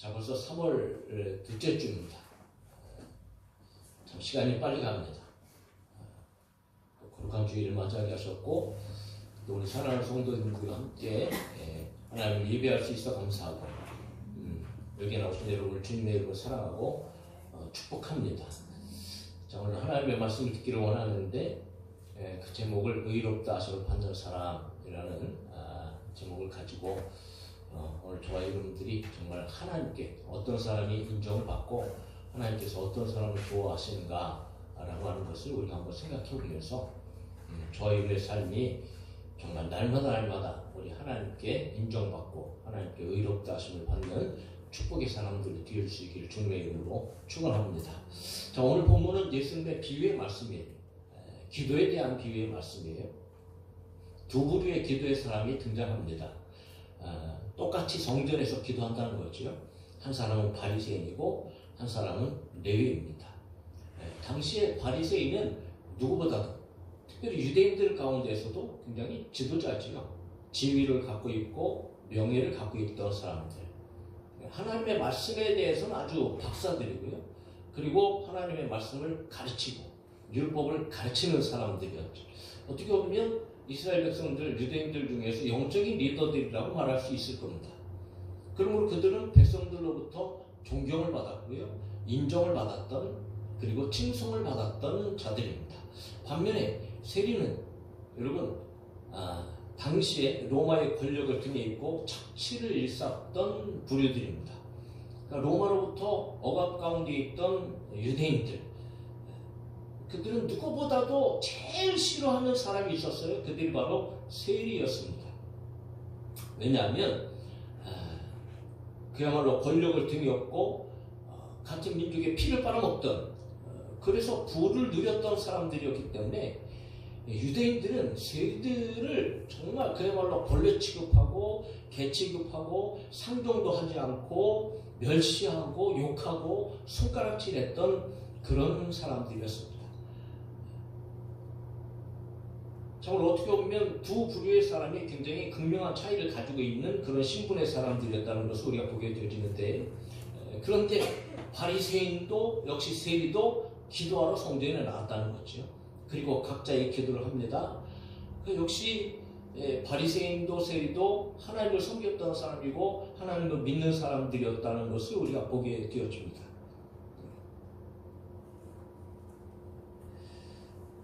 자, 벌써 3월 둘째 주입니다. 참 시간이 빨리 갑니다. 거룩한 주일을 맞이하게 하셨고, 또 우리 사랑하는 성도님들과 함께 하나님을 예배할 수 있어 감사하고, 여기에 나오신 여러분을 주님의 이름으로 사랑하고 축복합니다. 자, 오늘 하나님의 말씀을 듣기를 원하는데, 그 제목을 의롭다 하심을 받는 사람이라는 제목을 가지고 오늘 저와 여러분들이 정말 하나님께 어떤 사람이 인정을 받고 하나님께서 어떤 사람을 좋아하시는가 라고 하는 것을 우리가 한번 생각해 보면서 저와 여러분의 삶이 정말 날마다 우리 하나님께 인정받고 하나님께 의롭다 하심을 받는 축복의 사람들이 되어줄 수 있기를 주님의 이름으로 축원합니다. 자, 오늘 본문은 예수님의 비유의 말씀이에요. 기도에 대한 비유의 말씀이에요. 두 부류의 기도의 사람이 등장합니다. 똑같이 성전에서 기도한다는 거죠. 한 사람은 바리새인이고 한 사람은 레위입니다. 당시에 바리새인은 누구보다도 특별히 유대인들 가운데에서도 굉장히 지도자지요. 지위를 갖고 있고 명예를 갖고 있던 사람들. 하나님의 말씀에 대해서는 아주 박사들이고요. 그리고 하나님의 말씀을 가르치고 율법을 가르치는 사람들이었죠. 어떻게 보면 이스라엘 백성들, 유대인들 중에서 영적인 리더들이라고 말할 수 있을 겁니다. 그러므로 그들은 백성들로부터 존경을 받았고요, 인정을 받았던, 그리고 칭송을 받았던 자들입니다. 반면에 세리는 여러분 당시에 로마의 권력을 등에 입고 착취를 일삼던 부류들입니다. 그러니까 로마로부터 억압 가운데 있던 유대인들, 그들은 누구보다도 제일 싫어하는 사람이 있었어요. 그들이 바로 세리였습니다. 왜냐하면 그야말로 권력을 등에 업고 같은 민족의 피를 빨아먹던, 그래서 부를 누렸던 사람들이었기 때문에 유대인들은 세리들을 정말 그야말로 벌레 취급하고 개 취급하고 상종도 하지 않고 멸시하고 욕하고 손가락질했던 그런 사람들이었습니다. 정말 어떻게 보면 두 부류의 사람이 굉장히 극명한 차이를 가지고 있는 그런 신분의 사람들이었다는 것을 우리가 보게 되어지는데, 그런데 바리새인도 역시 세리도 기도하러 성전에 나왔다는 거죠. 그리고 각자의 기도를 합니다. 역시 바리새인도 세리도 하나님을 섬겼던 사람이고 하나님을 믿는 사람들이었다는 것을 우리가 보게 되어집니다.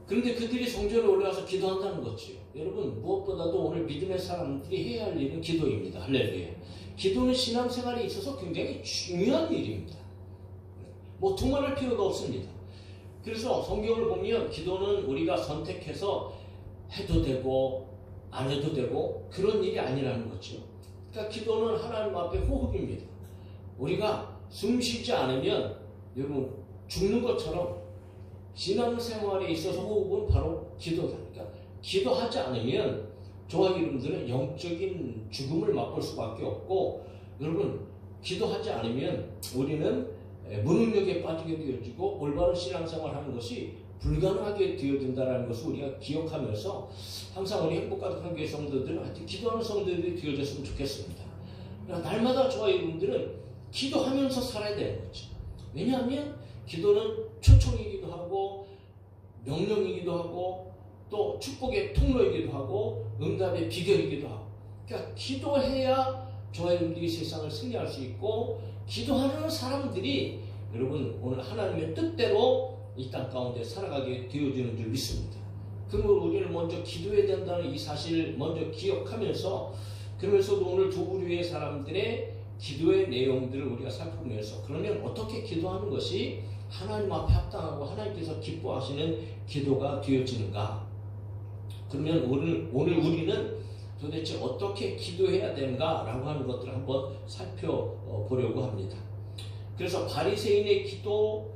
그런데 그들이 성전에 올라가서 기도한다는 거죠. 여러분, 무엇보다도 오늘 믿음의 사람들이 해야 할 일은 기도입니다. 할렐루야. 기도는 신앙생활에 있어서 굉장히 중요한 일입니다. 뭐 두말할 필요가 없습니다. 그래서 성경을 보면 기도는 우리가 선택해서 해도 되고 안 해도 되고 그런 일이 아니라는 거죠. 그러니까 기도는 하나님 앞에 호흡입니다. 우리가 숨 쉬지 않으면 여러분 죽는 것처럼 신앙생활에 있어서 호흡은 바로 기도다. 그러니까 기도하지 않으면 저와 여러분들은 영적인 죽음을 맛볼 수밖에 없고, 여러분 기도하지 않으면 우리는 무능력에 빠지게 되어지고 올바른 신앙생활하는 것이 불가능하게 되어진다는 것을 우리가 기억하면서 항상 우리 행복가득한 교회 성도들은 하여튼 기도하는 성도들이 되어졌으면 좋겠습니다. 그러니까 날마다 저와 여러분들은 기도하면서 살아야 되는 거죠. 왜냐하면 기도는 초청이기도 하고 명령이기도 하고 또 축복의 통로이기도 하고 응답의 비결이기도 하고, 그러니까 기도해야 저와 여러분들이 세상을 승리할 수 있고, 기도하는 사람들이 여러분 오늘 하나님의 뜻대로 이 땅 가운데 살아가게 되어지는 줄 믿습니다. 그러므로 우리는 먼저 기도해야 된다는 이 사실을 먼저 기억하면서, 그러면서도 오늘 두 부류의 사람들의 기도의 내용들을 우리가 살펴보면서, 그러면 어떻게 기도하는 것이 하나님 앞에 합당하고 하나님께서 기뻐하시는 기도가 되어지는가? 그러면 오늘 우리는 도대체 어떻게 기도해야 되는가? 라고 하는 것들을 한번 살펴보려고 합니다. 그래서 바리새인의 기도,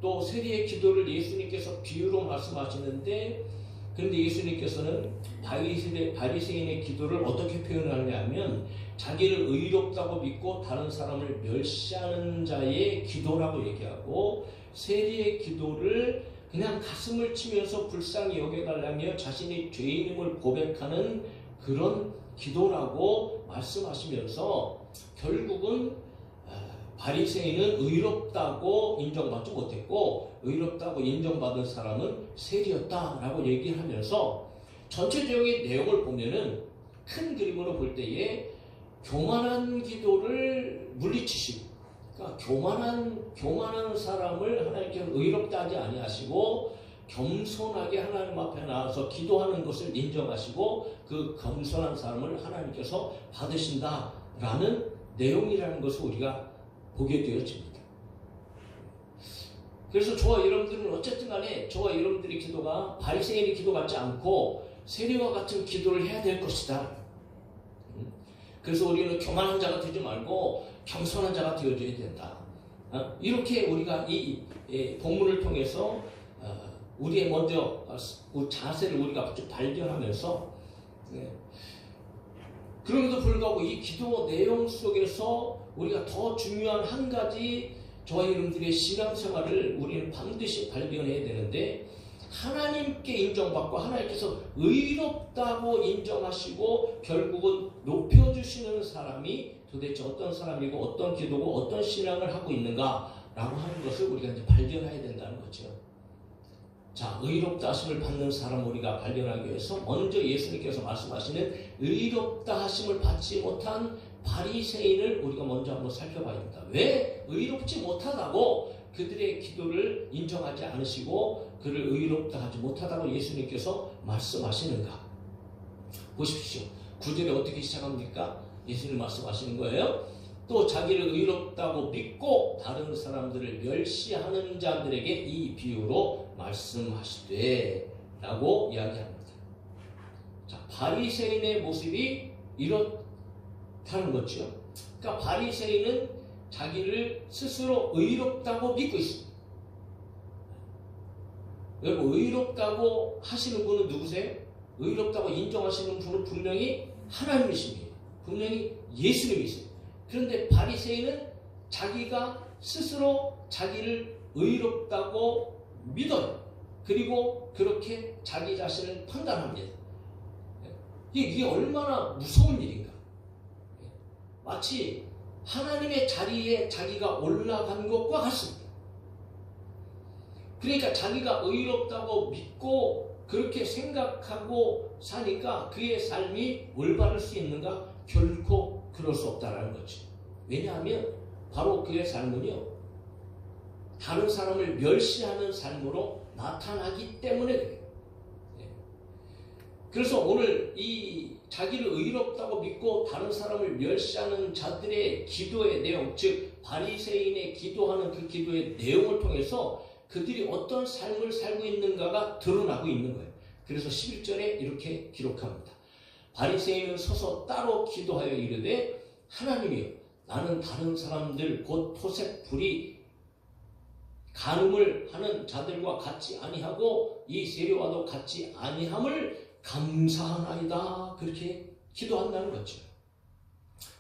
또 세리의 기도를 예수님께서 비유로 말씀하시는데, 그런데 예수님께서는 바리새인의 기도를 어떻게 표현하냐면 자기를 의롭다고 믿고 다른 사람을 멸시하는 자의 기도라고 얘기하고, 세리의 기도를 그냥 가슴을 치면서 불쌍히 여겨달라며 자신이 죄인임을 고백하는 그런 기도라고 말씀하시면서, 결국은 바리새인은 의롭다고 인정받지 못했고 의롭다고 인정받은 사람은 세리였다라고 얘기를 하면서 전체적인 내용을 보면은 큰 그림으로 볼 때에 교만한 기도를 물리치시고, 그러니까 교만한 사람을 하나님께서 의롭다 하지 아니하시고 겸손하게 하나님 앞에 나와서 기도하는 것을 인정하시고 그 겸손한 사람을 하나님께서 받으신다라는 내용이라는 것을 우리가 보게 되어집니다. 그래서 저와 여러분들은 어쨌든 간에 저와 여러분들의 기도가 바리새인의 기도 같지 않고 세리와 같은 기도를 해야 될 것이다. 그래서 우리는 교만한 자가 되지 말고 겸손한 자가 되어줘야 된다. 이렇게 우리가 이 본문을 통해서 우리의 먼저 자세를 우리가 발견하면서, 그럼에도 불구하고 이 기도 내용 속에서 우리가 더 중요한 한 가지 저와 여러분들의 신앙생활을 우리는 반드시 발견해야 되는데, 하나님께 인정받고 하나님께서 의롭다고 인정하시고 결국은 높여주시는 사람이 도대체 어떤 사람이고 어떤 기도고 어떤 신앙을 하고 있는가라고 하는 것을 우리가 이제 발견해야 된다는 거죠. 자, 의롭다 하심을 받는 사람 우리가 발견하기 위해서 먼저 예수님께서 말씀하시는 의롭다 하심을 받지 못한 바리새인을 우리가 먼저 한번 살펴봐야 됩니다. 왜 의롭지 못하다고 그들의 기도를 인정하지 않으시고 그를 의롭다 하지 못하다고 예수님께서 말씀하시는가? 보십시오. 9절에 어떻게 시작합니까? 예수님 말씀하시는 거예요. 또 자기를 의롭다고 믿고 다른 사람들을 멸시하는 자들에게 이 비유로 말씀하시되 라고 이야기합니다. 자, 바리새인의 모습이 이렇다는 거죠. 그러니까 바리새인은 자기를 스스로 의롭다고 믿고 있습니다. 여러분, 의롭다고 하시는 분은 누구세요? 의롭다고 인정하시는 분은 분명히 하나님이십니다. 분명히 예수님이세요. 그런데 바리새인은 자기가 스스로 자기를 의롭다고 믿어요. 그리고 그렇게 자기 자신을 판단합니다. 이게 얼마나 무서운 일인가. 마치 하나님의 자리에 자기가 올라간 것과 같습니다. 그러니까 자기가 의롭다고 믿고 그렇게 생각하고 사니까 그의 삶이 올바를 수 있는가? 결코 그럴 수 없다는 거죠. 왜냐하면 바로 그의 삶은요, 다른 사람을 멸시하는 삶으로 나타나기 때문에 그래요. 그래서 오늘 이 자기를 의롭다고 믿고 다른 사람을 멸시하는 자들의 기도의 내용, 즉 바리새인의 기도하는 그 기도의 내용을 통해서 그들이 어떤 삶을 살고 있는가가 드러나고 있는 거예요. 그래서 11절에 이렇게 기록합니다. 바리새인은 서서 따로 기도하여 이르되 하나님이여, 나는 다른 사람들 곧 토색 불이 간음을 하는 자들과 같지 아니하고 이 세리와도 같지 아니함을 감사하나이다. 그렇게 기도한다는 거죠.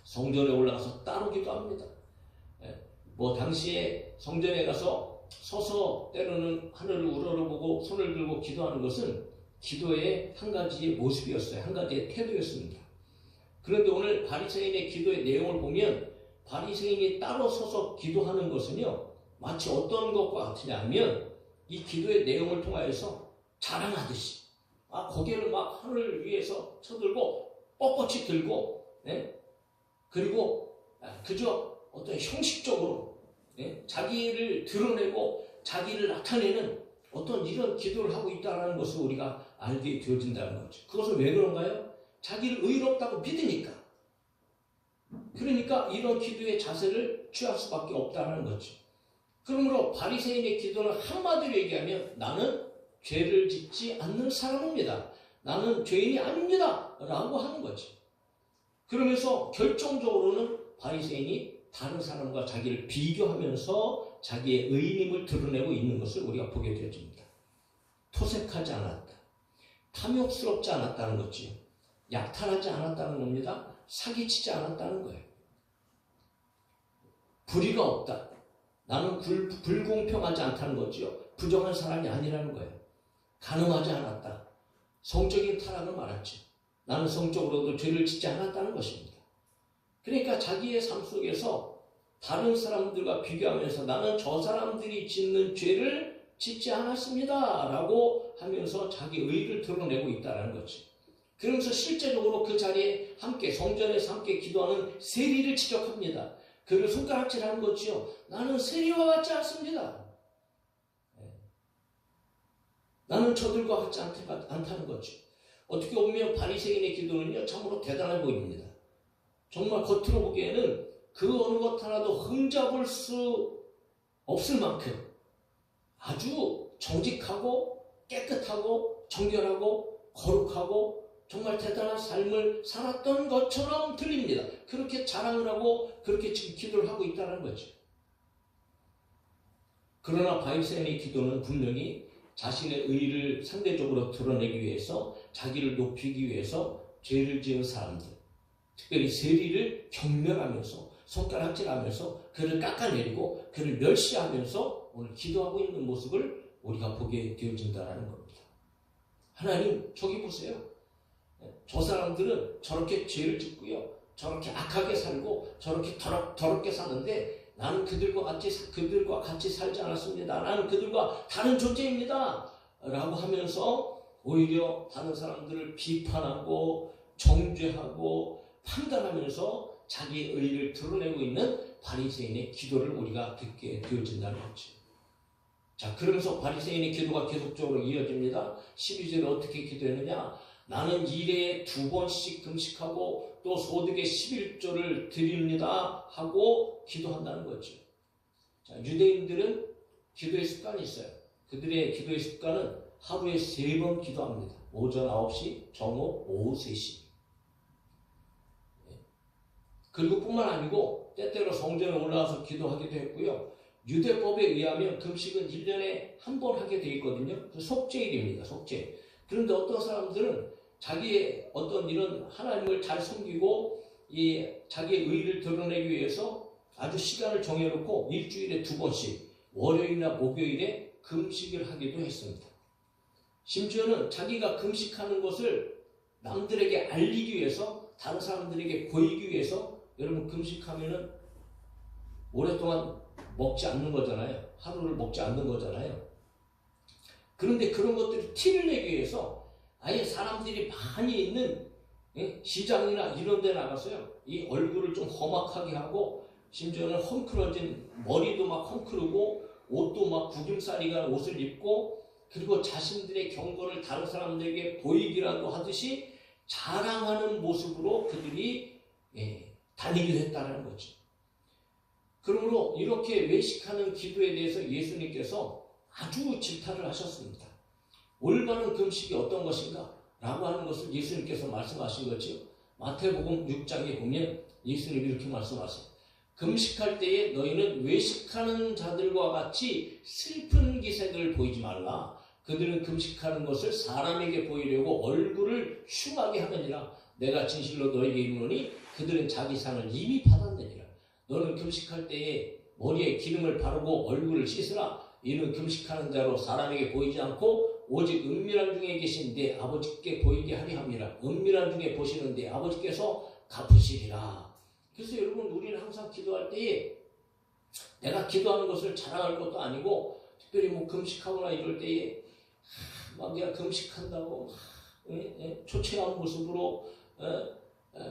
성전에 올라가서 따로 기도합니다. 당시에 성전에 가서 서서 때로는 하늘을 우러러보고 손을 들고 기도하는 것은 기도의 한 가지의 모습이었어요. 한 가지의 태도였습니다. 그런데 오늘 바리새인의 기도의 내용을 보면 바리새인이 따로 서서 기도하는 것은요, 마치 어떤 것과 같으냐면 이 기도의 내용을 통하여서 자랑하듯이 고개를 막 하늘 위에서 쳐들고 뻣뻣이 들고, 그리고 그저 어떤 형식적으로 자기를 드러내고 자기를 나타내는 어떤 이런 기도를 하고 있다는 것을 우리가 알게 되어진다는 거죠. 그것은 왜 그런가요? 자기를 의롭다고 믿으니까. 그러니까 이런 기도의 자세를 취할 수밖에 없다는 거죠. 그러므로 바리새인의 기도는 한마디로 얘기하면 나는 죄를 짓지 않는 사람입니다. 나는 죄인이 아닙니다. 라고 하는 거죠. 그러면서 결정적으로는 바리새인이 다른 사람과 자기를 비교하면서 자기의 의인임을 드러내고 있는 것을 우리가 보게 되어집니다. 토색하지 않았다. 탐욕스럽지 않았다는 거죠. 약탈하지 않았다는 겁니다. 사기치지 않았다는 거예요. 불의가 없다. 나는 불공평하지 않다는 거죠. 부정한 사람이 아니라는 거예요. 간음하지 않았다. 성적인 타락을 말았죠. 나는 성적으로도 죄를 짓지 않았다는 것입니다. 그러니까 자기의 삶 속에서 다른 사람들과 비교하면서 나는 저 사람들이 짓는 죄를 짓지 않았습니다 라고 하면서 자기 의의를 드러내고 있다는 거지. 그러면서 실제적으로 그 자리에 함께 성전에서 함께 기도하는 세리를 지적합니다. 그를 손가락질하는 거지요. 나는 세리와 같지 않습니다. 나는 저들과 같지 않다는 거죠. 어떻게 보면 바리새인의 기도는요, 참으로 대단해 보입니다. 정말 겉으로 보기에는 그 어느 것 하나도 흠잡을 수 없을 만큼 아주 정직하고 깨끗하고 정결하고 거룩하고 정말 대단한 삶을 살았던 것처럼 들립니다. 그렇게 자랑을 하고 그렇게 지금 기도를 하고 있다는 거죠. 그러나 바리새인의 기도는 분명히 자신의 의의를 상대적으로 드러내기 위해서, 자기를 높이기 위해서 죄를 지은 사람들, 특별히 세리를 경멸하면서 손가락질하면서 그를 깎아내리고 그를 멸시하면서 오늘 기도하고 있는 모습을 우리가 보게 되어진다는 겁니다. 하나님, 저기 보세요. 저 사람들은 저렇게 죄를 짓고요, 저렇게 악하게 살고 저렇게 더럽게 사는데 나는 그들과 같이 살지 않았습니다. 나는 그들과 다른 존재입니다. 라고 하면서 오히려 다른 사람들을 비판하고 정죄하고 판단하면서 자기의 의의를 드러내고 있는 바리새인의 기도를 우리가 듣게 되어진다는 거죠. 자, 그러면서 바리새인의 기도가 계속적으로 이어집니다. 12절에 어떻게 기도했느냐? 나는 일에 2번씩 금식하고 또 소득의 11조를 드립니다 하고 기도한다는 거죠. 자, 유대인들은 기도의 습관이 있어요. 그들의 기도의 습관은 하루에 3번 기도합니다. 오전 9시, 정오, 오후 3시. 그리고 뿐만 아니고 때때로 성전에 올라와서 기도하기도 했고요. 유대법에 의하면 금식은 1년에 한 번 하게 되어 있거든요. 속죄일입니다. 속죄. 그런데 어떤 사람들은 자기의 어떤 이런 하나님을 잘 섬기고 자기의 의의를 드러내기 위해서 아주 시간을 정해놓고 일주일에 2번씩 월요일이나 목요일에 금식을 하기도 했습니다. 심지어는 자기가 금식하는 것을 남들에게 알리기 위해서, 다른 사람들에게 보이기 위해서, 여러분 금식하면은 오랫동안 먹지 않는 거잖아요. 하루를 먹지 않는 거잖아요. 그런데 그런 것들이 티를 내기 위해서 아예 사람들이 많이 있는 시장이나 이런 데 나가서요, 이 얼굴을 좀 험악하게 하고, 심지어는 헝클어진 머리도 막 헝클고 옷도 막 구김살이가 옷을 입고, 그리고 자신들의 경건을 다른 사람들에게 보이기라도 하듯이 자랑하는 모습으로 그들이 다니기도 했다는 거죠. 그러므로 이렇게 외식하는 기도에 대해서 예수님께서 아주 질타를 하셨습니다. 올바른 금식이 어떤 것인가? 라고 하는 것을 예수님께서 말씀하신 거죠. 마태복음 6장에 보면 예수님이 이렇게 말씀하세요. 금식할 때에 너희는 외식하는 자들과 같이 슬픈 기색을 보이지 말라. 그들은 금식하는 것을 사람에게 보이려고 얼굴을 흉하게 하느니라. 내가 진실로 너에게 이르노니 그들은 자기 상을 이미 받았느니라. 너는 금식할 때에 머리에 기름을 바르고 얼굴을 씻으라. 이는 금식하는 자로 사람에게 보이지 않고 오직 은밀한 중에 계신 내 아버지께 보이게 하리 함이라. 은밀한 중에 보시는 내 아버지께서 갚으시리라. 그래서 여러분, 우리는 항상 기도할 때에 내가 기도하는 것을 자랑할 것도 아니고, 특별히 뭐 금식하거나 이럴 때에 막 내가 금식한다고 초췌한 모습으로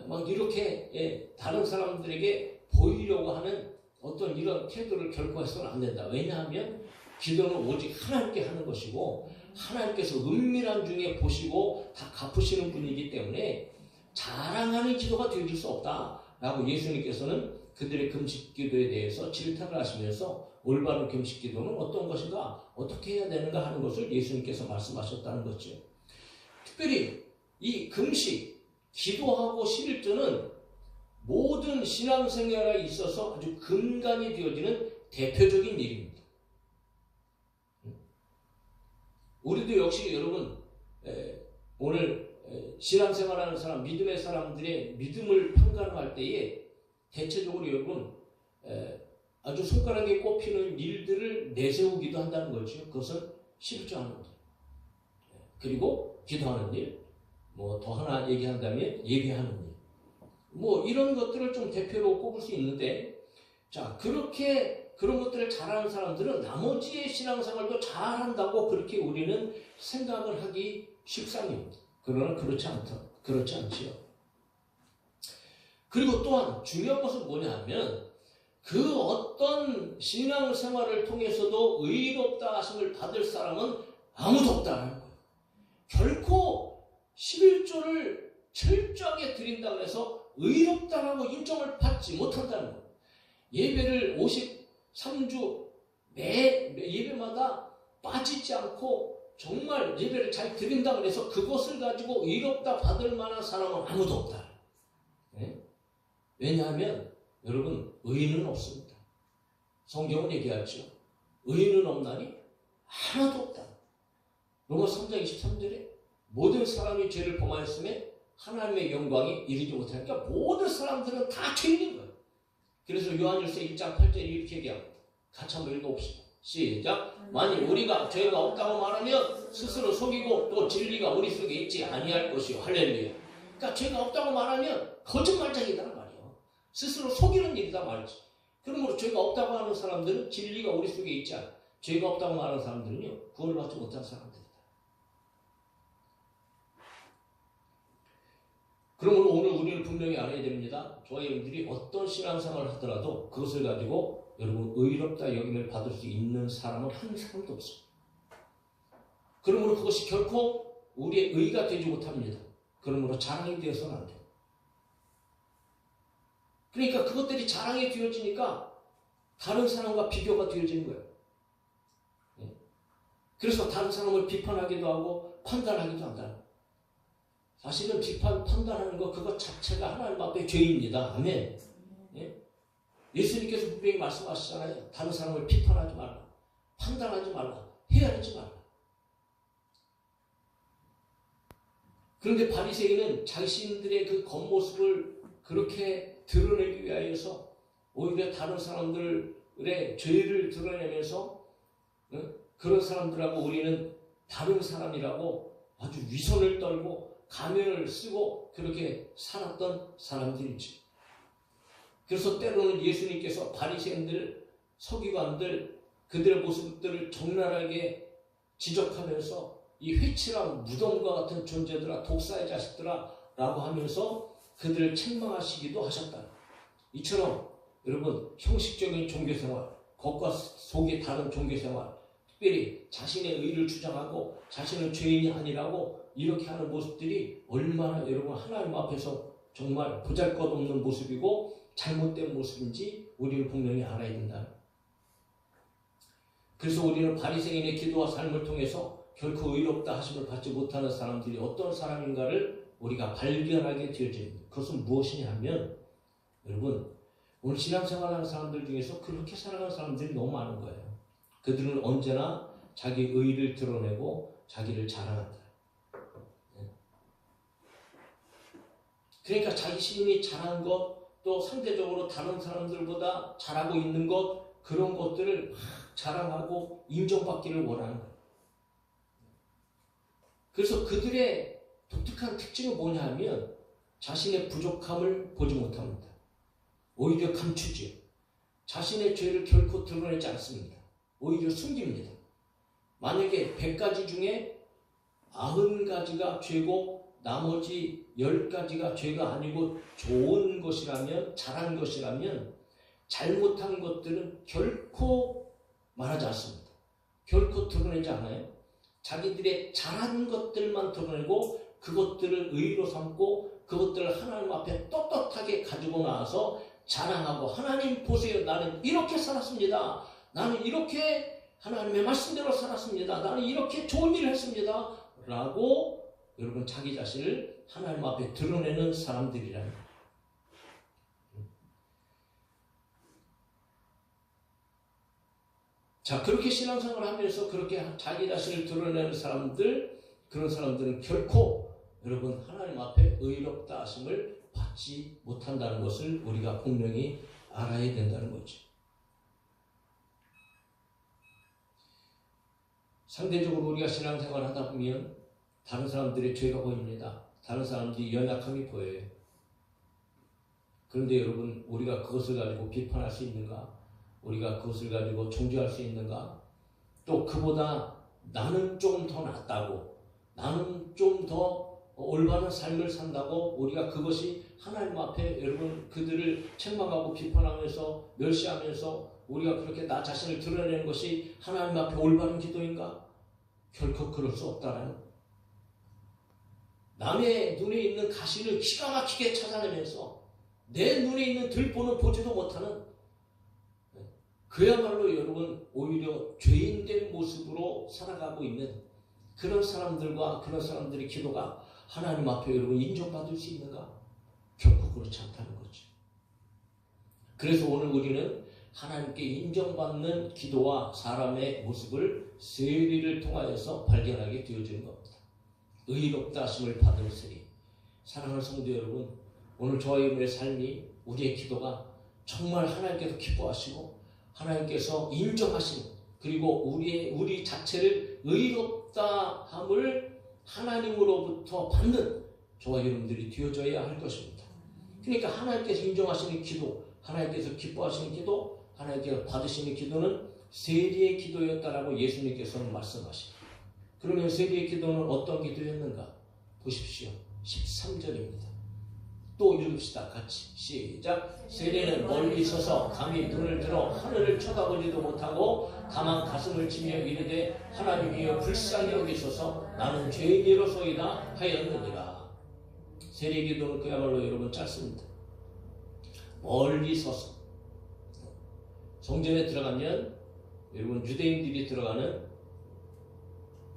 막 이렇게 다른 사람들에게 보이려고 하는 어떤 이런 태도를 결코 해서는 안 된다. 왜냐하면 기도는 오직 하나님께 하는 것이고, 하나님께서 은밀한 중에 보시고 다 갚으시는 분이기 때문에 자랑하는 기도가 되어질 수 없다라고 예수님께서는 그들의 금식 기도에 대해서 질타를 하시면서 올바른 금식 기도는 어떤 것인가, 어떻게 해야 되는가 하는 것을 예수님께서 말씀하셨다는 거죠. 특별히 이 금식, 기도하고 11조는 모든 신앙생활에 있어서 아주 근간이 되어지는 대표적인 일입니다. 우리도 역시 여러분, 오늘 신앙생활하는 사람, 믿음의 사람들의 믿음을 평가할 때에 대체적으로 여러분 아주 손가락에 꼽히는 일들을 내세우기도 한다는 거죠. 그것은 11조 하는 것, 그리고 기도하는 일, 뭐 더 하나 얘기한다면 예배하는 일, 뭐 이런 것들을 좀 대표로 꼽을 수 있는데, 자, 그렇게 그런 것들을 잘하는 사람들은 나머지의 신앙생활도 잘한다고 그렇게 우리는 생각을 하기 십상입니다. 그러나 그렇지 않지요. 그리고 또한 중요한 것은 뭐냐 하면 그 어떤 신앙생활을 통해서도 의롭다 하심을 받을 사람은 아무도 없다는 거예요. 결코 11조를 철저하게 드린다고 해서 의롭다라고 인정을 받지 못한다는 거예요. 예배를 53주 매 예배마다 빠지지 않고 정말 예배를 잘 드린다고 해서 그것을 가지고 의롭다 받을 만한 사람은 아무도 없다. 네? 왜냐하면 여러분 의인은 없습니다. 성경은 얘기하죠. 의인은 없나니 하나도 없다. 로마서 3장 23절에 모든 사람이 죄를 범하였음에 하나님의 영광이 이르지 못하니까 모든 사람들은 다 죄인인 거예요. 그래서 요한일서 1장 8절에 이렇게 얘기합니다. 같이 한번 읽어봅시다. 시작. 만일 우리가 죄가 없다고 말하면 스스로 속이고 또 진리가 우리 속에 있지 아니할 것이요. 할렐루야. 그러니까 죄가 없다고 말하면 거짓말쟁이다는 말이에요. 스스로 속이는 일이다 말이지. 그러므로 죄가 없다고 하는 사람들은 진리가 우리 속에 있지 않아. 죄가 없다고 말하는 사람들은요 구원을 받지 못한 사람들이다. 그러므로 오늘 우리는 분명히 알아야 됩니다. 저와 여러분들이 어떤 신앙생활을 하더라도 그것을 가지고 여러분 의롭다 여김을 받을 수 있는 사람은 한 사람도 없습니다. 그러므로 그것이 결코 우리의 의가 되지 못합니다. 그러므로 자랑이 되어서는 안 돼요. 그러니까 그것들이 자랑이 되어지니까 다른 사람과 비교가 되어지는 거예요. 그래서 다른 사람을 비판하기도 하고 판단하기도 한다. 사실은 비판, 판단하는 것 그것 자체가 하나님 앞에 죄입니다. 아멘. 예수님께서 분명히 말씀하시잖아요. 다른 사람을 비판하지 말라. 판단하지 말라. 헤아리지 말라. 그런데 바리새인은 자신들의 그 겉모습을 그렇게 드러내기 위하여서 오히려 다른 사람들의 죄를 드러내면서 그런 사람들하고 우리는 다른 사람이라고 아주 위선을 떨고 가면을 쓰고 그렇게 살았던 사람들이죠. 그래서 때로는 예수님께서 바리새인들, 서기관들, 그들의 모습들을 적나라하게 지적하면서 이 회칠한 무덤과 같은 존재들아, 독사의 자식들아 라고 하면서 그들을 책망하시기도 하셨다. 이처럼 여러분 형식적인 종교생활, 겉과 속이 다른 종교생활, 특별히 자신의 의를 주장하고 자신은 죄인이 아니라고 이렇게 하는 모습들이 얼마나 여러분 하나님 앞에서 정말 보잘것없는 모습이고 잘못된 모습인지 우리는 분명히 알아야 된다. 그래서 우리는 바리새인의 기도와 삶을 통해서 결코 의롭다 하심을 받지 못하는 사람들이 어떤 사람인가를 우리가 발견하게 되어집니다. 그것은 무엇이냐 하면 여러분 오늘 신앙생활하는 사람들 중에서 그렇게 살아가는 사람들이 너무 많은 거예요. 그들은 언제나 자기 의를 드러내고 자기를 자랑한다. 그러니까 자기 신이 잘한 것, 또 상대적으로 다른 사람들보다 잘하고 있는 것, 그런 것들을 막 자랑하고 인정받기를 원하는 거예요. 그래서 그들의 독특한 특징은 뭐냐 하면 자신의 부족함을 보지 못합니다. 오히려 감추지요. 자신의 죄를 결코 드러내지 않습니다. 오히려 숨깁니다. 만약에 100가지 중에 90가지가 죄고 나머지 10가지가 죄가 아니고 좋은 것이라면, 잘한 것이라면 잘못한 것들은 결코 말하지 않습니다. 결코 드러내지 않아요. 자기들의 잘한 것들만 드러내고 그것들을 의로 삼고 그것들을 하나님 앞에 떳떳하게 가지고 나와서 자랑하고 하나님 보세요. 나는 이렇게 살았습니다. 나는 이렇게 하나님의 말씀대로 살았습니다. 나는 이렇게 좋은 일을 했습니다. 라고 여러분 자기 자신을 하나님 앞에 드러내는 사람들이라는 거예요. 자, 그렇게 신앙생활을 하면서 그렇게 자기 자신을 드러내는 사람들, 그런 사람들은 결코 여러분 하나님 앞에 의롭다 하심을 받지 못한다는 것을 우리가 분명히 알아야 된다는 거죠. 상대적으로 우리가 신앙생활을 하다 보면 다른 사람들의 죄가 보입니다. 다른 사람들이 연약함이 보여요. 그런데 여러분, 우리가 그것을 가지고 비판할 수 있는가? 우리가 그것을 가지고 정죄할 수 있는가? 또 그보다 나는 좀 더 낫다고, 나는 좀 더 올바른 삶을 산다고 우리가 그것이 하나님 앞에 여러분 그들을 책망하고 비판하면서 멸시하면서 우리가 그렇게 나 자신을 드러내는 것이 하나님 앞에 올바른 기도인가? 결코 그럴 수 없다라는, 남의 눈에 있는 가시를 기가 막히게 찾아내면서 내 눈에 있는 들보는 보지도 못하는, 그야말로 여러분 오히려 죄인된 모습으로 살아가고 있는 그런 사람들과 그런 사람들의 기도가 하나님 앞에 여러분 인정받을 수 있는가? 결코 그렇지 않다는 거죠. 그래서 오늘 우리는 하나님께 인정받는 기도와 사람의 모습을 세리를 통하여서 발견하게 되어지는 겁니다. 의롭다 하심을 받은 세리. 사랑하는 성도 여러분, 오늘 저와 여러분의 삶이, 우리의 기도가 정말 하나님께서 기뻐하시고 하나님께서 인정하시는, 그리고 우리 자체를 의롭다함을 하나님으로부터 받는 저와 여러분들이 되어져야 할 것입니다. 그러니까 하나님께서 인정하시는 기도, 하나님께서 기뻐하시는 기도, 하나님께서 받으시는 기도는 세리의 기도였다라고 예수님께서는 말씀하십니다. 그러면 세리의 기도는 어떤 기도였는가? 보십시오. 13절입니다. 또 읽읍시다. 같이 시작. 세리는 멀리 서서 감히 눈을 들어 하늘을 쳐다보지도 못하고 다만 가슴을 치며 이르되 하나님이여 불쌍히 여기소서 나는 죄인이로소이다 하였느니라. 세리의 기도는 그야말로 여러분 짧습니다. 멀리 서서, 성전에 들어가면 여러분 유대인들이 들어가는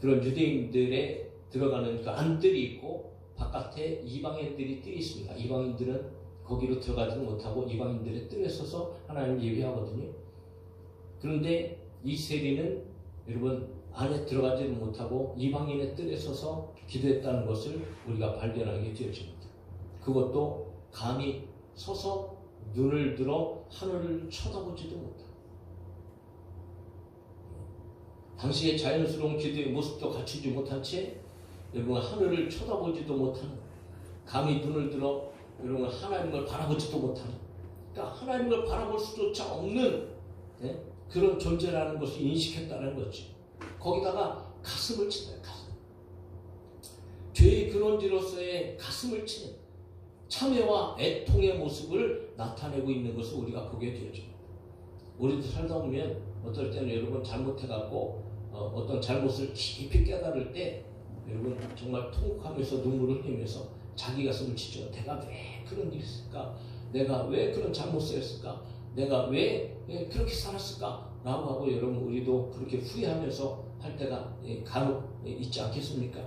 그런 유대인들의 들어가는 그 안뜰이 있고 바깥에 이방인들이 뜰이 있습니다. 이방인들은 거기로 들어가지 못하고 이방인들의 뜰에 서서 하나님을 예배하거든요. 그런데 이 세리는 여러분 안에 들어가지 못하고 이방인의 뜰에 서서 기도했다는 것을 우리가 발견하게 되어집니다. 그것도 감히 서서 눈을 들어 하늘을 쳐다보지도 못하고, 당시의 자연스러운 기도의 모습도 갖추지 못한 채 여러분 하늘을 쳐다보지도 못하는, 감히 눈을 들어 여러분 하나님을 바라보지도 못하는, 그러니까 하나님을 바라볼 수조차 없는 그런 존재라는 것을 인식했다는 거죠. 거기다가 가슴을 치는, 가슴, 죄의 근원지로서의 가슴을 치는 참회와 애통의 모습을 나타내고 있는 것을 우리가 보게 되죠. 우리도 살다 보면 어떨 때는 여러분 잘못해갖고 어떤 잘못을 깊이 깨달을 때 여러분 정말 통곡하면서 눈물을 흘리면서 자기 가슴을 치죠. 내가 왜 그런 일을 했을까? 내가 왜 그런 잘못을 했을까? 내가 왜 그렇게 살았을까? 라고 하고 여러분 우리도 그렇게 후회하면서 할 때가 간혹 있지 않겠습니까?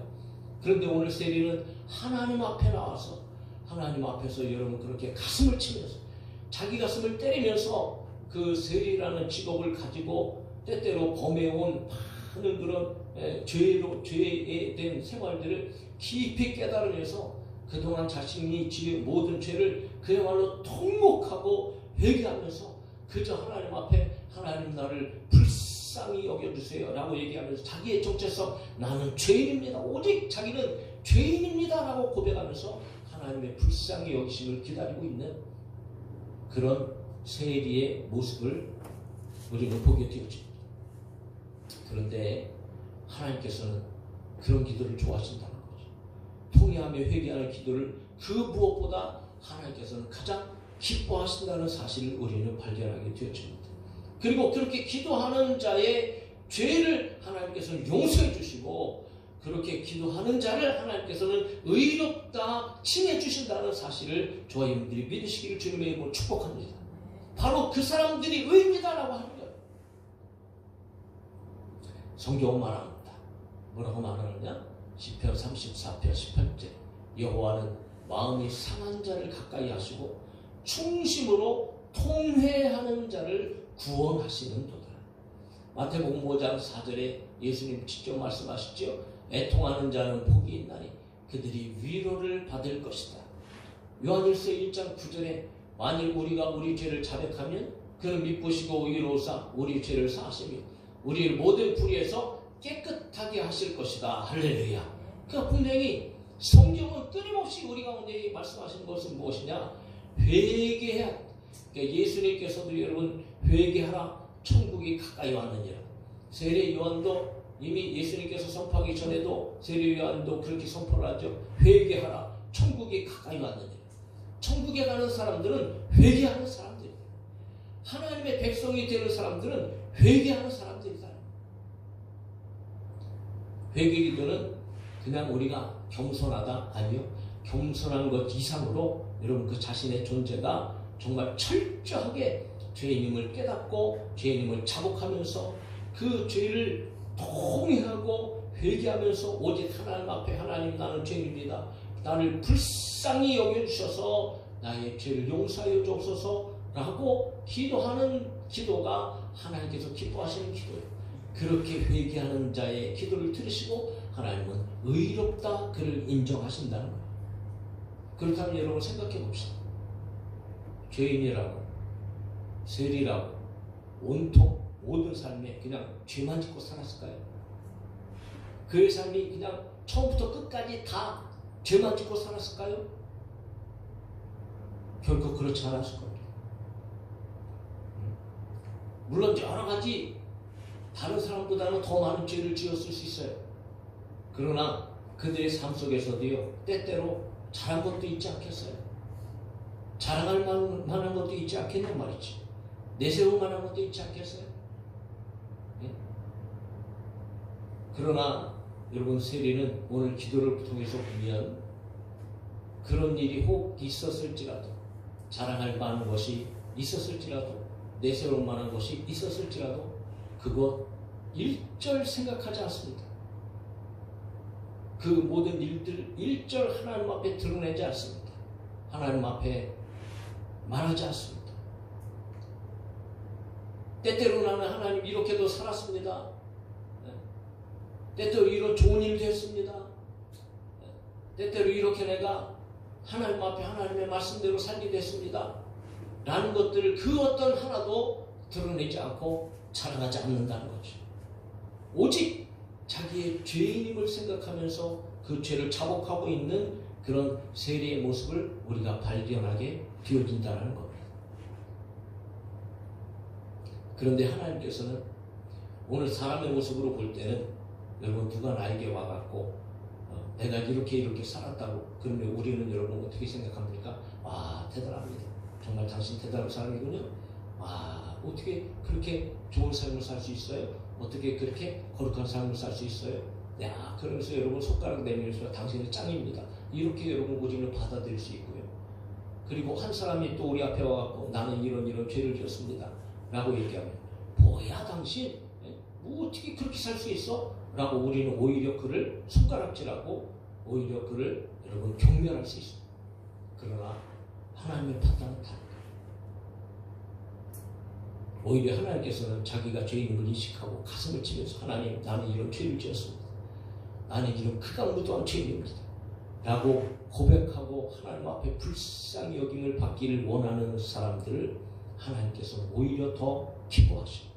그런데 오늘 세리는 하나님 앞에 나와서 하나님 앞에서 여러분 그렇게 가슴을 치면서 자기 가슴을 때리면서 그 세리라는 직업을 가지고 때때로 범해온 많은 그런 죄에 대한 생활들을 깊이 깨달으면서 그동안 자신이 지은 모든 죄를 그야말로 통곡하고 회개하면서 그저 하나님 앞에 하나님 나를 불쌍히 여겨주세요 라고 얘기하면서 자기의 정체성, 나는 죄인입니다, 오직 자기는 죄인입니다 라고 고백하면서 하나님의 불쌍히 여기심을 기다리고 있는 그런 세리의 모습을 우리는 보게 되어집니다. 그런데 하나님께서는 그런 기도를 좋아하신다는 거죠. 통회하며 회개하는 기도를 그 무엇보다 하나님께서는 가장 기뻐하신다는 사실을 우리는 발견하게 되어집니다. 그리고 그렇게 기도하는 자의 죄를 하나님께서는 용서해 주시고 그렇게 기도하는 자를 하나님께서는 의롭다 칭해 주신다는 사실을 저와 여러분들이 믿으시기를 주님의 이름으로 축복합니다. 바로 그 사람들이 의입니다라고 하는 거예요. 성경은 말합니다. 뭐라고 말하느냐? 시편 34편 18절 여호와는 마음이 상한 자를 가까이 하시고 충심으로 통회하는 자를 구원하시는도다. 마태복음 5장 4절에 예수님 직접 말씀하시죠. 애통하는 자는 복이 있나니 그들이 위로를 받을 것이다. 요한일서 1장 9절에 만일 우리가 우리 죄를 자백하면 그는 미쁘시고 의로우사 우리 죄를 사하시며 우리를 모든 불의에서 깨끗하게 하실 것이다. 할렐루야. 그러니까 분명히 성경은 끊임없이 우리 가운데 말씀하시는 것은 무엇이냐? 회개해야 합니다. 그러니까 예수님께서도 여러분 회개하라 천국이 가까이 왔느니라. 세례 요한도 이미 예수님께서 선포하기 전에도 세례 요한도 그렇게 선포를 하죠. 회개하라 천국이 가까이 왔느니라. 천국에 가는 사람들은 회개하는 사람들이에요. 하나님의 백성이 되는 사람들은 회개하는 사람들이다. 회개기도는 그냥 우리가 겸손하다? 아니요. 겸손한 것 이상으로 여러분 그 자신의 존재가 정말 철저하게 죄인임을 깨닫고 죄인임을 자복하면서 그 죄를 통회하고 회개하면서 오직 하나님 앞에 하나님 나는 죄인입니다. 나를 불쌍히 여겨주셔서 나의 죄를 용서하여 주옵소서라고 기도하는 기도가 하나님께서 기뻐하시는 기도예요. 그렇게 회개하는 자의 기도를 들으시고 하나님은 의롭다 그를 인정하신다는 거예요. 그렇다면 여러분 생각해 봅시다. 죄인이라고 세리라고 온통 모든 삶에 그냥 죄만 짓고 살았을까요? 그의 삶이 그냥 처음부터 끝까지 다 죄만 짓고 살았을까요? 결코 그렇지 않았을 겁니다. 물론 여러 가지 다른 사람보다는 더 많은 죄를 지었을 수 있어요. 그러나 그들의 삶 속에서도요, 때때로 잘한 것도 있지 않겠어요? 자랑할 만한 것도 있지 않겠냔 말이지. 내세울 만한 것도 있지 않겠어요? 네? 그러나 여러분 세리는 오늘 기도를 통해서 보면 그런 일이 혹 있었을지라도 자랑할 만한 것이 있었을지라도 내세울 만한 것이 있었을지라도 그것 일절 생각하지 않습니다. 그 모든 일들 일절 하나님 앞에 드러내지 않습니다. 하나님 앞에 말하지 않습니다. 때때로 나는 하나님 이렇게도 살았습니다. 때때로 이런 좋은 일도 했습니다. 때때로 이렇게 내가 하나님 앞에 하나님의 말씀대로 살기도 했습니다. 라는 것들을 그 어떤 하나도 드러내지 않고 자랑하지 않는다는 거죠. 오직 자기의 죄인임을 생각하면서 그 죄를 자복하고 있는 그런 세리의 모습을 우리가 발견하게 되어진다는 겁니다. 그런데 하나님께서는 오늘 사람의 모습으로 볼 때는 여러분 누가 나에게 와갖고 내가 이렇게 살았다고 그러면 우리는 여러분 어떻게 생각합니까? 와 대단합니다. 정말 당신 대단한 사람이군요. 와 어떻게 그렇게 좋은 삶을 살 수 있어요? 어떻게 그렇게 거룩한 삶을 살 수 있어요? 야 그러면서 여러분 손가락 내밀면서 당신은 짱입니다. 이렇게 여러분 우리는 받아들일 수 있고요. 그리고 한 사람이 또 우리 앞에 와갖고 나는 이런 죄를 지었습니다. 라고 얘기하면 뭐야 당신? 뭐 어떻게 그렇게 살 수 있어? 라고 우리는 오히려 그를 손가락질하고 오히려 그를 여러분 경멸할 수 있습니다. 그러나 하나님의 판단은 다릅니다. 오히려 하나님께서는 자기가 죄인임을 인식하고 가슴을 치면서 하나님 나는 이런 죄를 지었습니다. 나는 이런 크강무도한 죄인입니다. 라고 고백하고 하나님 앞에 불쌍히 여김을 받기를 원하는 사람들을 하나님께서는 오히려 더 기뻐하시고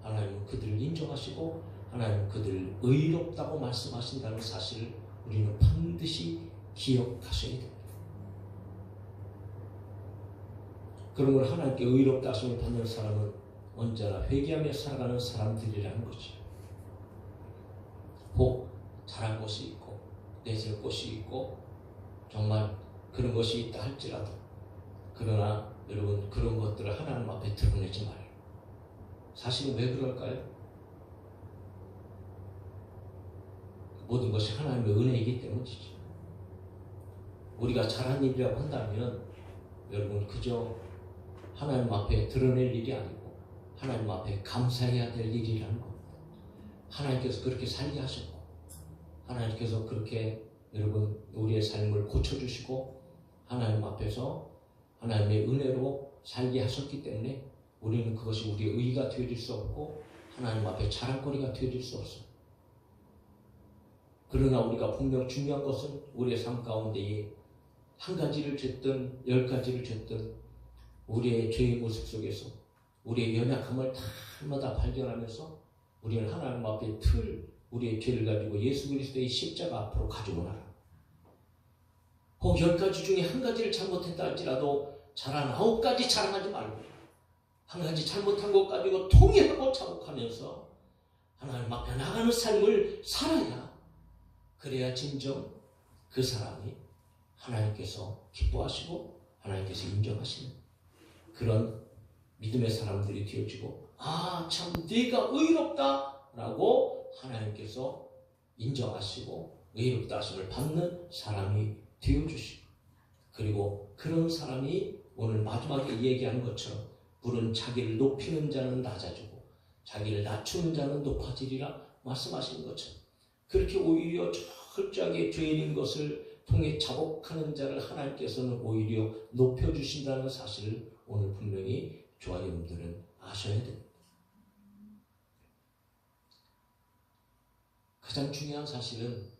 하나님은 그들을 인정하시고 하나님은 그들을 의롭다고 말씀하신다는 사실을 우리는 반드시 기억하셔야 됩니다. 그러므로 하나님께 의롭다 하심을 받는 사람은 언제나 회개하며 살아가는 사람들이라는 거죠. 혹 잘한 것이 있고 내세울 것이 있고 정말 그런 것이 있다 할지라도 그러나 여러분 그런 것들을 하나님 앞에 드러내지 말아요. 사실은 왜 그럴까요? 모든 것이 하나님의 은혜이기 때문이죠. 우리가 잘한 일이라고 한다면 여러분 그저 하나님 앞에 드러낼 일이 아니고 하나님 앞에 감사해야 될 일이라는 겁니다. 하나님께서 그렇게 살게 하셨고 하나님께서 그렇게 여러분 우리의 삶을 고쳐주시고 하나님 앞에서 하나님의 은혜로 살게 하셨기 때문에 우리는 그것이 우리의 의의가 되어질 수 없고 하나님 앞에 자랑거리가 되어질 수 없습니다. 그러나 우리가 분명 중요한 것은 우리의 삶 가운데에 한 가지를 죄든 10가지를 죄든 우리의 죄의 모습 속에서 우리의 연약함을 날마다 발견하면서 우리는 하나님 앞에 우리의 죄를 가지고 예수 그리스도의 십자가 앞으로 가지고 나라. 혹 10가지 중에 한 가지를 잘못했다 할지라도 잘한 9가지 자랑하지 말고 한 가지 잘못한 것 가지고 통회하고 자복하면서 하나님 앞에 나가는 삶을 살아야, 그래야 진정 그 사람이 하나님께서 기뻐하시고 하나님께서 인정하시는 그런 믿음의 사람들이 되어지고, 아, 참 네가 의롭다 라고 하나님께서 인정하시고 의롭다 하심을 받는 사람이 되어주시고, 그리고 그런 사람이 오늘 마지막에 얘기한 것처럼 물은 자기를 높이는 자는 낮아지고 자기를 낮추는 자는 높아지리라 말씀하신 것처럼, 그렇게 오히려 철저하게 죄인인 것을 통해 자복하는 자를 하나님께서는 오히려 높여주신다는 사실을 오늘 분명히 저와 여러분들은 아셔야 됩니다. 가장 중요한 사실은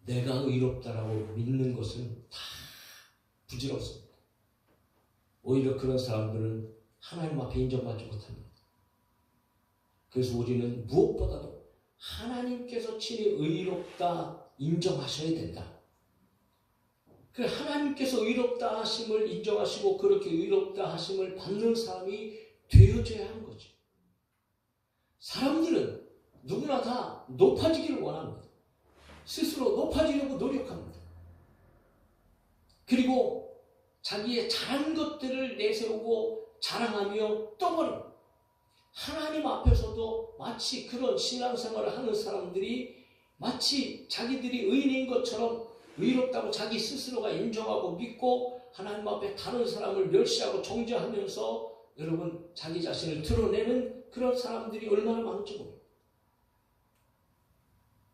내가 의롭다라고 믿는 것은 다 부질없습니다. 오히려 그런 사람들은 하나님 앞에 인정받지 못합니다. 그래서 우리는 무엇보다도 하나님께서 친히 의롭다 인정하셔야 된다. 그 하나님께서 의롭다 하심을 인정하시고 그렇게 의롭다 하심을 받는 사람이 되어져야 하는 거죠. 사람들은 누구나 다 높아지기를 원합니다. 스스로 높아지려고 노력합니다. 그리고 자기의 잘한 것들을 내세우고 자랑하며 떠벌입니다. 하나님 앞에서도 마치 그런 신앙생활을 하는 사람들이 마치 자기들이 의인인 것처럼 의롭다고 자기 스스로가 인정하고 믿고 하나님 앞에 다른 사람을 멸시하고 정죄하면서 여러분 자기 자신을 드러내는 그런 사람들이 얼마나 많은지 모릅니다.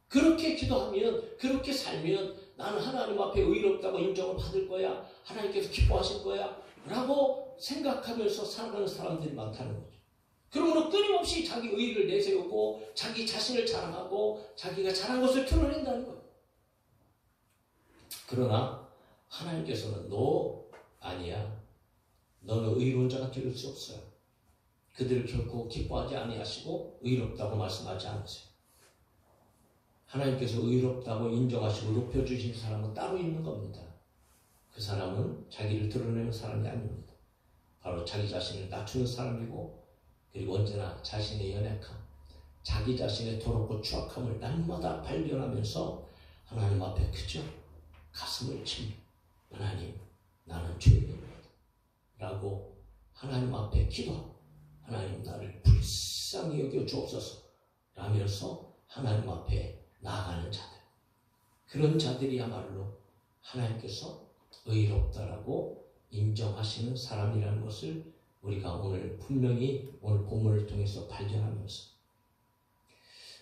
그렇게 기도하면, 그렇게 살면 나는 하나님 앞에 의롭다고 인정을 받을 거야, 하나님께서 기뻐하실 거야 라고 생각하면서 살아가는 사람들이 많다는 거죠. 그러므로 끊임없이 자기 의의를 내세우고 자기 자신을 자랑하고 자기가 잘한 것을 드러낸다는 거예요. 그러나 하나님께서는 너 아니야, 너는 의로운 자가 될 수 없어요. 그들을 결코 기뻐하지 아니하시고 의롭다고 말씀하지 않으세요. 하나님께서 의롭다고 인정하시고 높여주신 사람은 따로 있는 겁니다. 그 사람은 자기를 드러내는 사람이 아닙니다. 바로 자기 자신을 낮추는 사람이고, 그리고 언제나 자신의 연약함, 자기 자신의 더럽고 추악함을 날마다 발견하면서 하나님 앞에 그저 가슴을 치며 하나님, 나는 죄인입니다 라고 하나님 앞에 기도하고, 하나님 나를 불쌍히 여겨 주옵소서 라면서 하나님 앞에 나아가는 자들, 그런 자들이야말로 하나님께서 의롭다라고 인정하시는 사람이라는 것을 우리가 오늘 분명히 오늘 본문을 통해서 발견하면서,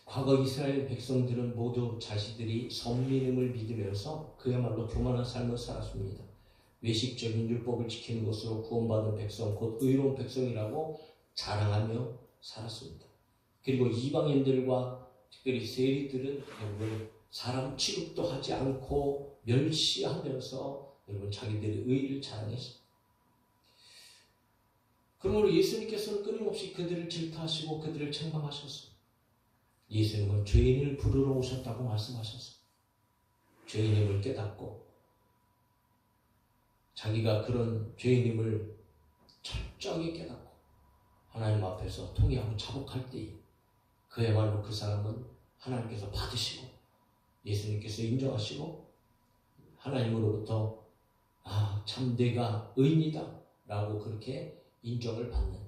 과거 이스라엘 백성들은 모두 자신들이 선민임을 믿으면서 그야말로 교만한 삶을 살았습니다. 외식적인 율법을 지키는 것으로 구원받은 백성, 곧 의로운 백성이라고 자랑하며 살았습니다. 그리고 이방인들과 특별히 세리들은 여러분 사람 취급도 하지 않고 멸시하면서 여러분 자기들의 의의를 자랑했습니다. 그러므로 예수님께서는 끊임없이 그들을 질타하시고 그들을 책망하셨습니다. 예수님은 죄인을 부르러 오셨다고 말씀하셨습니다. 죄인임을 깨닫고 자기가 그런 죄인임을 철저하게 깨닫고 하나님 앞에서 통회하고 자복할 때에 그야말로 그 사람은 하나님께서 받으시고 예수님께서 인정하시고 하나님으로부터 참 내가 의인이다 라고 그렇게 인정을 받는,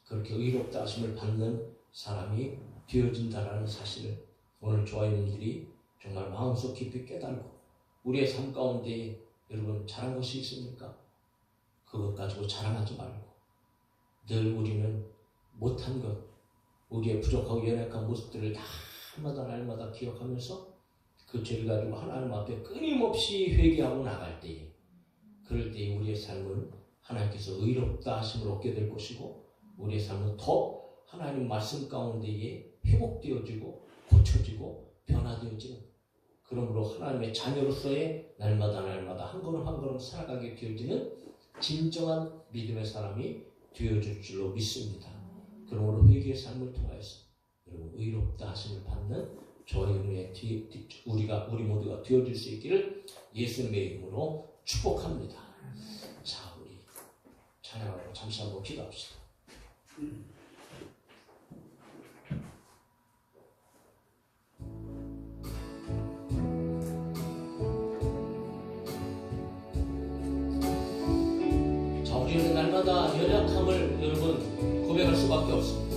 그렇게 의롭다 하심을 받는 사람이 되어진다라는 사실을 오늘 저와 여러분들이 정말 마음속 깊이 깨달고, 우리의 삶 가운데 여러분 잘한 것이 있습니까? 그것 가지고 자랑하지 말고 늘 우리는 못한 것, 우리의 부족하고 연약한 모습들을 날마다 기억하면서 그 죄를 가지고 하나님 앞에 끊임없이 회개하고 나갈 때에, 그럴 때에 우리의 삶은 하나님께서 의롭다 하심을 얻게 될 것이고, 우리의 삶은 더 하나님 말씀 가운데에 회복되어지고 고쳐지고 변화되어지는, 그러므로 하나님의 자녀로서의 날마다 한 걸음 한 걸음 살아가게 되어지는 진정한 믿음의 사람이 되어질 줄로 믿습니다. 그러므로 회개의 삶을 통하여서 여러분 의롭다 하심을 받는 저와 여러분의 우리 모두가 되어질 수 있기를 예수님의 이름으로 축복합니다. 자, 우리 찬양하고 잠시 한번 기도합시다. 자, 우리는 날마다 연약함을 여러분 고백할 수밖에 없습니다.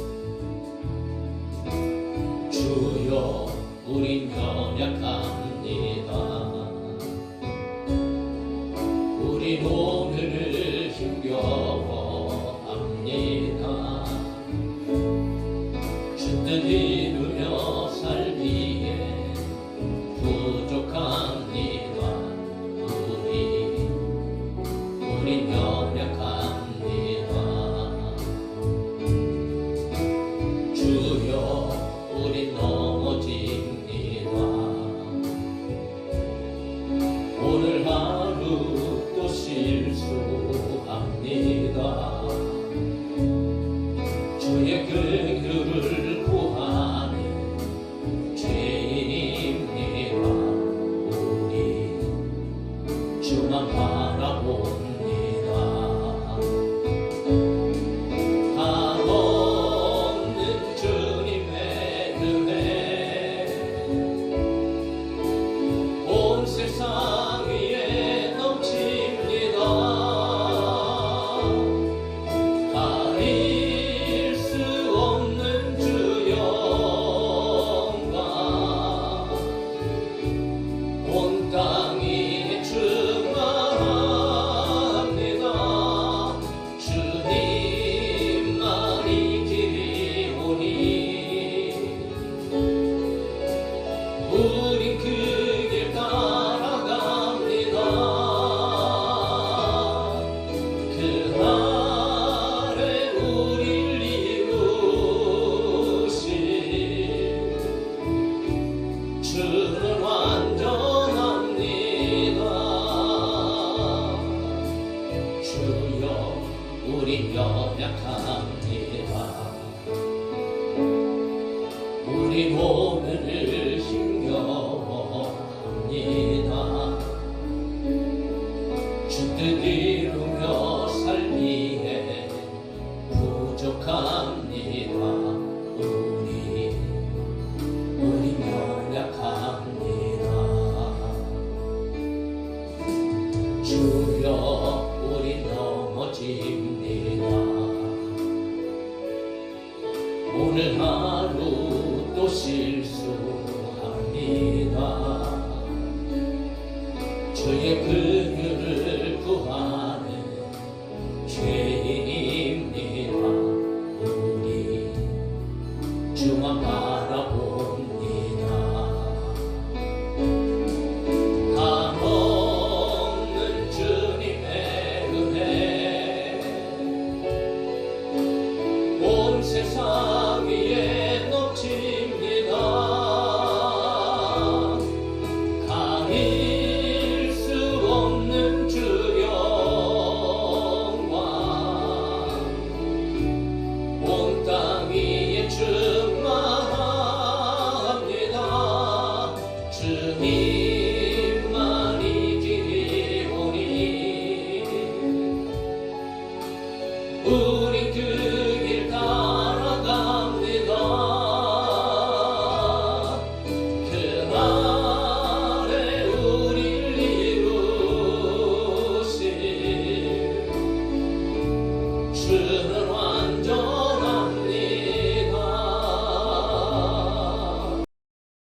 주여, 우린 연약합니다. 우리 오늘을 힘겨워합니다. 주 뜻 이루며 살기에 부족합니다. 우린 연약합니다. 주여, 우린 넘어집니다. 오늘 하루 또 실수합니다. 주의 긍휼을 구하는 죄인입니다. 우리 주만 바라봅니다. 한없는 주님의 은혜 온 세상 위에 넘칩니다. 가릴 수 없는 주 영광 온 땅 위에 충만합니다. 주님만이 길이오니 우린 그 길 따라갑니다. 그 아래 우릴 이루신 주는 완전합니다. 주여, 우린 연약합니다. 우리 오늘을 힘겨워합니다. 주 뜻 이루며 살기에 부족합니다. 우린 연약합니다. 주여, 우린 넘어집니다. 오늘 하루 또 실수합니다. 주의 긍휼을 구하는 죄인입니다. 우리 주만 바라봅니다. 한없는 주님의 은혜 온 세상 위에 넘칩니다. 가릴 수 없는 주 영광 온 땅 위에 충만합니다. 주님만이 길이오니 우린 그 길 따라갑니다. 그 아래 우릴 이루신 주는